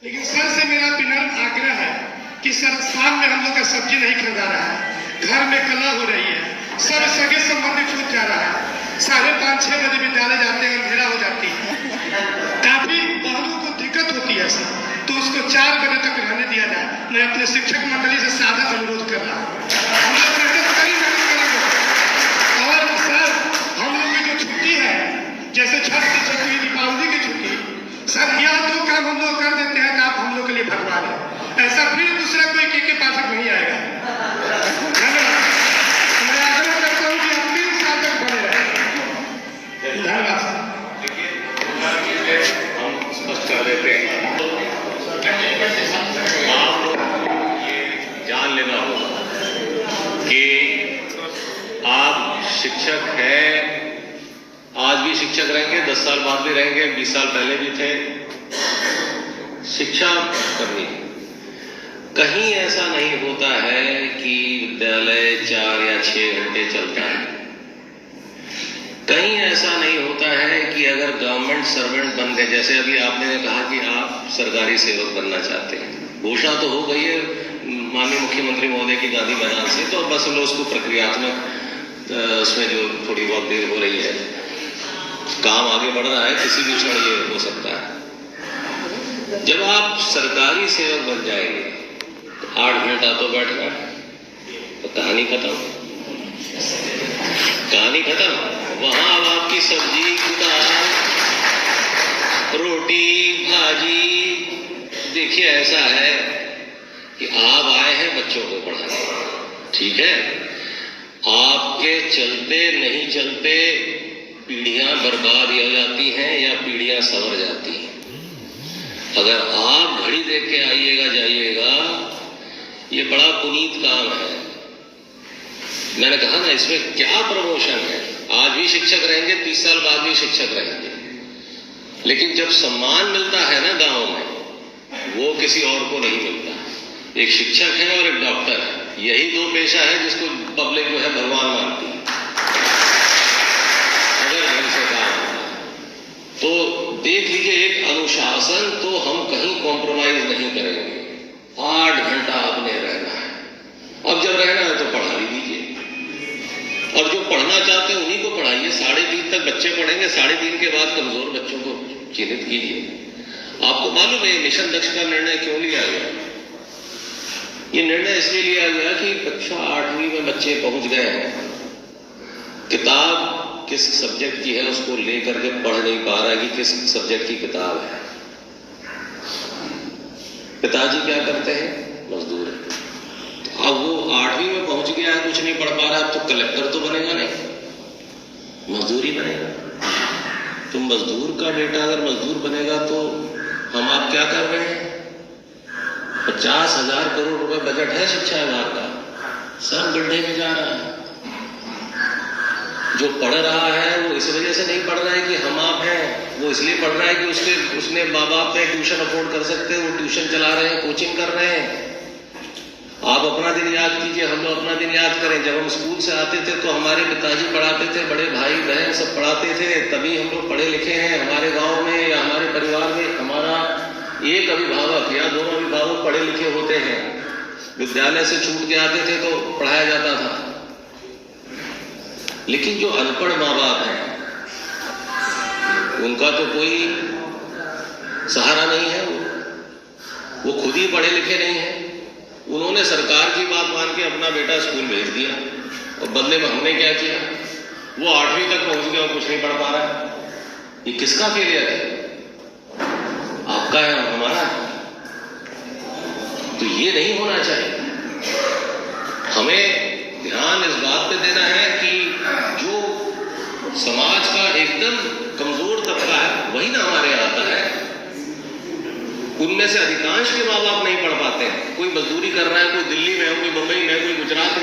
लेकिन सर से मेरा विनम्र आग्रह है कि सर शाम में हम लोग का सब्जी नहीं खरीदा रहा है, घर में कला हो रही है, सब सगे संबंधी छूट जा रहा है, 5:30-6 बजे विद्यालय जाते हैं, अंधेरा हो जाती है, काफी बहनों को दिक्कत होती है सर, तो उसको 4 बजे तक रहने दिया जाए। मैं अपने शिक्षक मंडली से सादा अनुरोध कर रहा हूँ, हम लोग मेहनत करेंगे। और सर हम लोग की जो छुट्टी है, जैसे छठ की छुट्टी, दीपावली की छुट्टी, सर यह 2 काम हम लोग कर देते हैं तो आप हम लोग के लिए भगवान है। ऐसा फिर दूसरा कोई के पाठक नहीं आएगा। मैं आग्रह करता हूँ कि आप 3 साल तक बने रहें। धन्यवाद। हम स्पष्ट कर देते हैं, आप ये जान लेना होगा कि आप शिक्षक हैं, आज भी शिक्षक रहेंगे, 10 साल बाद भी रहेंगे, 20 साल पहले भी थे। शिक्षा करनी, कहीं ऐसा नहीं होता है कि विद्यालय 4 या 6 घंटे चलता है। कहीं ऐसा नहीं होता है कि अगर गवर्नमेंट सर्वेंट बन गए, जैसे अभी आपने कहा कि आप सरकारी सेवक बनना चाहते हैं, घोषणा तो हो गई है माननीय मुख्यमंत्री महोदय की गांधी मैदान से, तो बस लोग उसको प्रक्रियात्मक उसमें जो थोड़ी बहुत देर हो रही है, काम आगे बढ़ रहा है, किसी भी क्षण ये हो सकता है। जब आप सरकारी सेवक बन जाएंगे तो 8 घंटा तो बैठना, तो कहानी खत्म, कहानी खत्म। वहां अब आपकी सब्जी, दाल, रोटी, भाजी, देखिए ऐसा है कि आप आए हैं बच्चों को पढ़ाने, ठीक है, आपके चलते नहीं चलते पीढ़ियां बर्बाद हो जाती हैं या पीढ़ियां संवर जाती हैं। अगर आप घड़ी देख के आइएगा जाइएगा, ये बड़ा पुनीत काम है। मैंने कहा ना, इसमें क्या प्रमोशन है। आज भी शिक्षक रहेंगे, 30 साल बाद भी शिक्षक रहेंगे, लेकिन जब सम्मान मिलता है ना गांव में, वो किसी और को नहीं मिलता। एक शिक्षक है और एक डॉक्टर है, यही 2 पेशा है जिसको पब्लिक जो है भगवान मानती है। तो देख लीजिए, एक अनुशासन तो हम कहीं कॉम्प्रोमाइज नहीं करेंगे। 8 घंटा आपने रहना है, अब जब रहना है तो पढ़ा भी दीजिए, और जो पढ़ना चाहते हैं उन्हीं को पढ़ाइए। 3:30 तक बच्चे पढ़ेंगे, 3:30 के बाद कमजोर बच्चों को चिन्हित कीजिए। आपको मालूम है मिशन दक्ष का निर्णय क्यों लिया गया? ये निर्णय इसलिए लिया गया कि कक्षा 8वीं में बच्चे पहुंच गए हैं, किताब किस सब्जेक्ट की है उसको लेकर के पढ़ नहीं पा रहा है कि किस सब्जेक्ट की किताब है। पिताजी क्या करते हैं? मजदूर है। अब वो 8वीं में पहुंच गया है, कुछ नहीं पढ़ पा रहा है, तो कलेक्टर तो बनेगा नहीं, मजदूर ही बनेगा। तो मजदूर का बेटा अगर मजदूर बनेगा तो हम आप क्या कर रहे हैं? 50,000 करोड़ रुपए बजट है शिक्षा विभाग का, सब गड्ढे में जा रहा है। जो पढ़ रहा है वो इस वजह से नहीं पढ़ रहा है कि हम आप हैं, वो इसलिए पढ़ रहा है कि उसने माँ बाप ने ट्यूशन अफोर्ड कर सकते हैं, वो ट्यूशन चला रहे हैं, कोचिंग कर रहे हैं। आप अपना दिन याद कीजिए, हम लोग अपना दिन याद करें। जब हम स्कूल से आते थे तो हमारे पिताजी पढ़ाते थे, बड़े भाई बहन सब पढ़ाते थे, तभी हम लोग पढ़े लिखे हैं। हमारे गाँव में या हमारे परिवार में हमारा एक अभिभावक या 2 अभिभावक पढ़े लिखे होते हैं, विद्यालय से छूट के आते थे तो पढ़ाया जाता था। लेकिन जो अनपढ़ माँ बाप हैं, उनका तो कोई सहारा नहीं है, वो खुद ही पढ़े लिखे नहीं है। उन्होंने सरकार की बात मान के अपना बेटा स्कूल भेज दिया, और बदले में हमने क्या किया? वो 8वीं तक पहुंच गया और कुछ नहीं पढ़ पा रहा है। ये किसका फेलियर है? आपका है, हमारा है? तो ये नहीं होना चाहिए। हमें ध्यान इस बात पे देना है कि जो समाज का एकदम कमजोर तबका है वही ना हमारे आता है। उनमें से अधिकांश के माँ बाप नहीं पढ़ पाते हैं। कोई मजदूरी कर रहा है, कोई दिल्ली में है, कोई मुंबई में है, कोई गुजरात में।